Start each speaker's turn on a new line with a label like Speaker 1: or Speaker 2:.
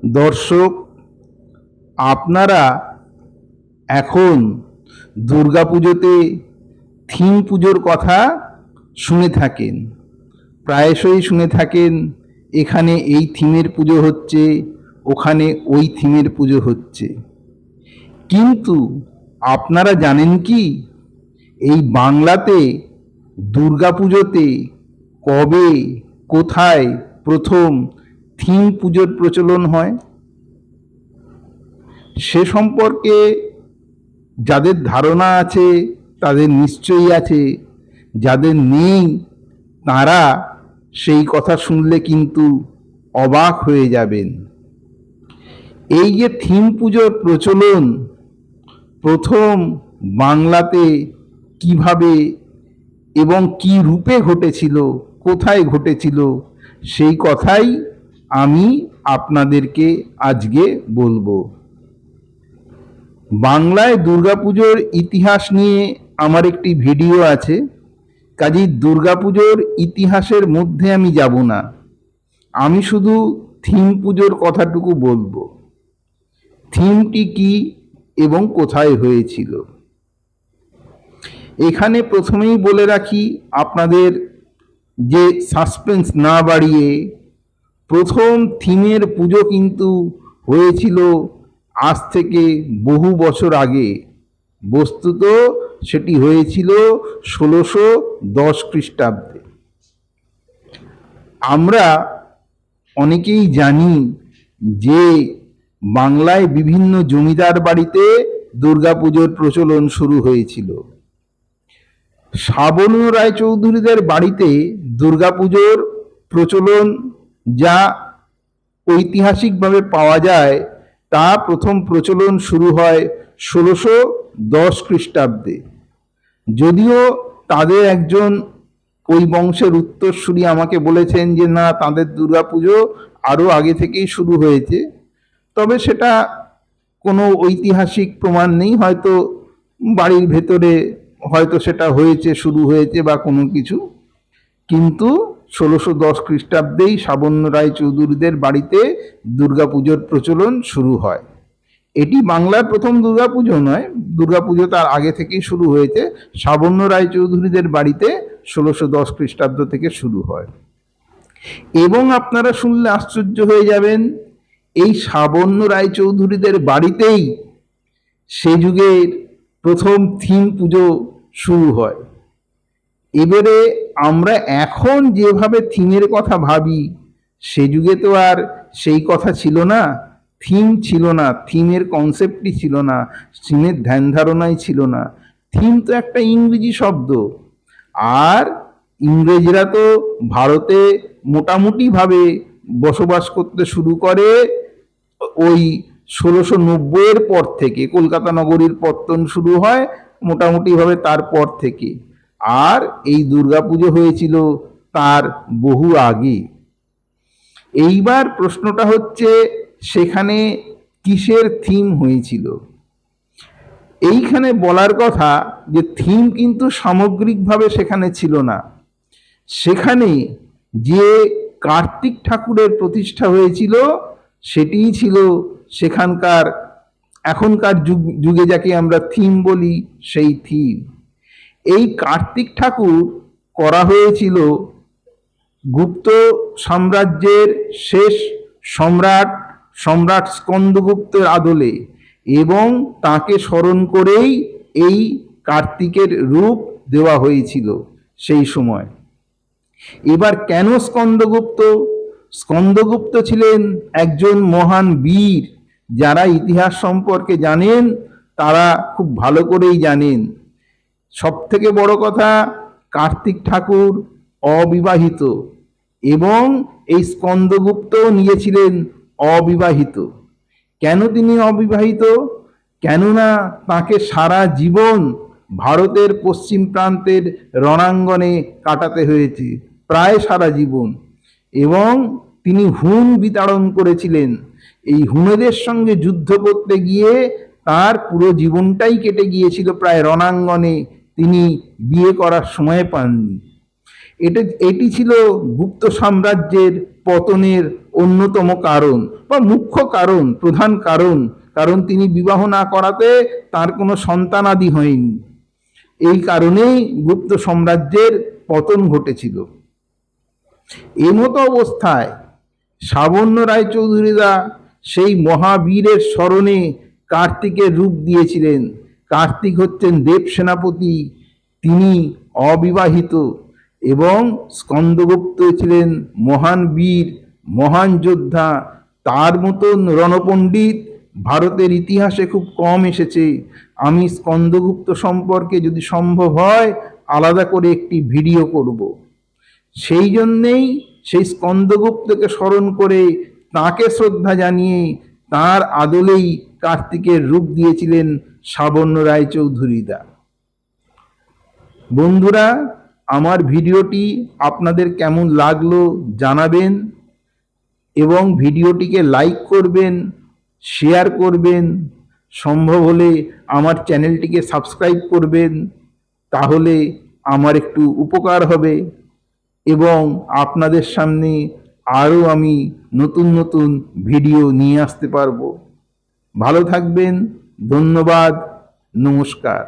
Speaker 1: দর্শক, আপনারা এখন দুর্গাপুজোতে থিম পুজোর কথা শুনে থাকেন, প্রায়শই শুনে থাকেন এখানে এই থিমের পুজো হচ্ছে, ওখানে ওই থিমের পুজো হচ্ছে। কিন্তু আপনারা জানেন কি এই বাংলাতে দুর্গাপুজোতে কবে কোথায় প্রথম থিম পুজোর প্রচলন হয়? সে সম্পর্কে যাদের ধারণা আছে তাদের নিশ্চয়ই আছে, যাদের নেই তারা সেই কথা শুনলে কিন্তু অবাক হয়ে যাবেন। এই যে থিম পুজোর প্রচলন প্রথম বাংলাতে কিভাবে এবং কি রূপে ঘটেছিল, কোথায় ঘটেছিল, সেই কথাই আমি আপনাদেরকে আজকে বলবো। বাংলায় দুর্গাপুজোর ইতিহাস নিয়ে আমার একটি ভিডিও আছে, কাজেই দুর্গাপুজোর ইতিহাসের মধ্যে আমি যাব না, আমি শুধু থিম পুজোর কথাটুকু বলবো। থিমটি কি এবং কোথায় হয়েছিল। এখানে প্রথমেই বলে রাখি আপনাদের, যে সাসপেন্স না বাড়িয়ে, প্রথম থিমের পুজো কিন্তু হয়েছিল আজ থেকে বহু বছর আগে। বস্তুত সেটি হয়েছিল 1610 খ্রিস্টাব্দে। আমরা অনেকেই জানি যে বাংলায় বিভিন্ন জমিদার বাড়িতে দুর্গাপুজোর প্রচলন শুরু হয়েছিল। শ্রাবণীয় রায়চৌধুরীদের বাড়িতে দুর্গাপুজোর প্রচলন যা ঐতিহাসিকভাবে পাওয়া যায়, তা প্রথম প্রচলন শুরু হয় 1610 খ্রিস্টাব্দে। যদিও তাদের একজন ওই বংশের উত্তরসূরি আমাকে বলেছেন যে না, তাদের দুর্গাপুজো আরও আগে থেকেই শুরু হয়েছে, তবে সেটা কোনো ঐতিহাসিক প্রমাণ নেই, হয়তো বাড়ির ভেতরে হয়তো সেটা হয়েছে, শুরু হয়েছে বা কোনো কিছু। কিন্তু 1610 খ্রিস্টাব্দেই শ্রাবণ্য রায়চৌধুরীদের বাড়িতে দুর্গাপুজোর প্রচলন শুরু হয়। এটি বাংলার প্রথম দুর্গাপুজো নয়, দুর্গাপুজো তার আগে থেকেই শুরু হয়েছে, শ্রাবণ্য রায়চৌধুরীদের বাড়িতে 1610 খ্রিস্টাব্দ থেকে শুরু হয়। এবং আপনারা শুনলে আশ্চর্য হয়ে যাবেন, এই শ্রাবণ্য রায়চৌধুরীদের বাড়িতেই সে যুগের প্রথম থিম পুজো শুরু হয়। এবারে আমরা এখন যেভাবে থিমের কথা ভাবি, সে যুগে তো আর সেই কথা ছিল না, থিম ছিল না, থিমের কনসেপ্টই ছিল না, থিমের ধ্যান ধারণাই ছিল না। থিম তো একটা ইংরেজি শব্দ, আর ইংরেজরা তো ভারতে মোটামুটিভাবে বসবাস করতে শুরু করে ওই 1690-এর পর থেকে। কলকাতা নগরীর পত্তন শুরু হয় মোটামুটিভাবে তারপর থেকে, আর এই দুর্গাপুজো হয়েছিল তার বহু আগে। এইবার প্রশ্নটা হচ্ছে, সেখানে কিসের থিম হয়েছিল? এইখানে বলার কথা যে থিম কিন্তু সামগ্রিকভাবে সেখানে ছিল না। সেখানে যে কার্তিক ঠাকুরের প্রতিষ্ঠা হয়েছিল সেটিই ছিল সেখানকার এখনকার যুগে যাকে আমরা থিম বলি, সেই থিম। এই কার্তিক ঠাকুর করা হয়েছিল গুপ্ত সাম্রাজ্যের শেষ সম্রাট স্কন্দগুপ্তের আদলে, এবং তাকে স্মরণ করেই এই কার্তিকের রূপ দেওয়া হয়েছিল সেই সময়। এবার কেন স্কন্দগুপ্ত? স্কন্দগুপ্ত ছিলেন একজন মহান বীর। যারা ইতিহাস সম্পর্কে জানেন তারা খুব ভালো করেই জানেন। সব থেকে বড় কথা, কার্তিক ঠাকুর অবিবাহিত, এবং এই স্কন্দগুপ্ত নিয়েছিলেন অবিবাহিত। কেন তিনি অবিবাহিত? কেননা তাকে সারা জীবন ভারতের পশ্চিম প্রান্তের রণাঙ্গনে কাটাতে হয়েছে, প্রায় সারা জীবন, এবং তিনি হুন বিতাড়ন করেছিলেন। এই হুনেদের সঙ্গে যুদ্ধ করতে গিয়ে তার পুরো জীবনটাই কেটে গিয়েছিল প্রায় রণাঙ্গনে, তিনি বিয়ে করার সময় পাননি। এটি ছিল গুপ্ত সাম্রাজ্যের পতনের অন্যতম কারণ বা মুখ্য কারণ, প্রধান কারণ, কারণ তিনি বিবাহ না করাতে তার কোনো সন্তানাদি হয়নি। এই কারণেই গুপ্ত সাম্রাজ্যের পতন ঘটেছিল। এমতো অবস্থায় সাবর্ণ রায়চৌধুরীরা সেই মহাবীরের স্মরণে কার্তিকের রূপ দিয়েছিলেন। কার্তিক হচ্ছেন দেব সেনাপতি, তিনি অবিবাহিত এবং স্কন্দগুপ্ত ছিলেন মহান বীর, মহান যোদ্ধা। তার মতন রণপণ্ডিত ভারতের ইতিহাসে খুব কম এসেছে। আমি স্কন্দগুপ্ত সম্পর্কে যদি সম্ভব হয় আলাদা করে একটি ভিডিও করব। সেই জন্যেই সেই স্কন্দগুপ্তকে স্মরণ করে তাকে শ্রদ্ধা জানিয়ে তার আদলেই কার্তিকের রূপ দিয়েছিলেন সাবর্ণ রায়চৌধুরীরা। বন্ধুরা, আমার ভিডিওটি আপনাদের কেমন লাগলো জানাবেন এবং ভিডিওটিকে লাইক করবেন, শেয়ার করবেন, সম্ভব হলে আমার চ্যানেলটিকে সাবস্ক্রাইব করবেন, তাহলে আমার একটু উপকার হবে এবং আপনাদের সামনে আরও আমি নতুন নতুন ভিডিও নিয়ে আসতে পারবো। ভালো থাকবেন, ধন্যবাদ, নমস্কার।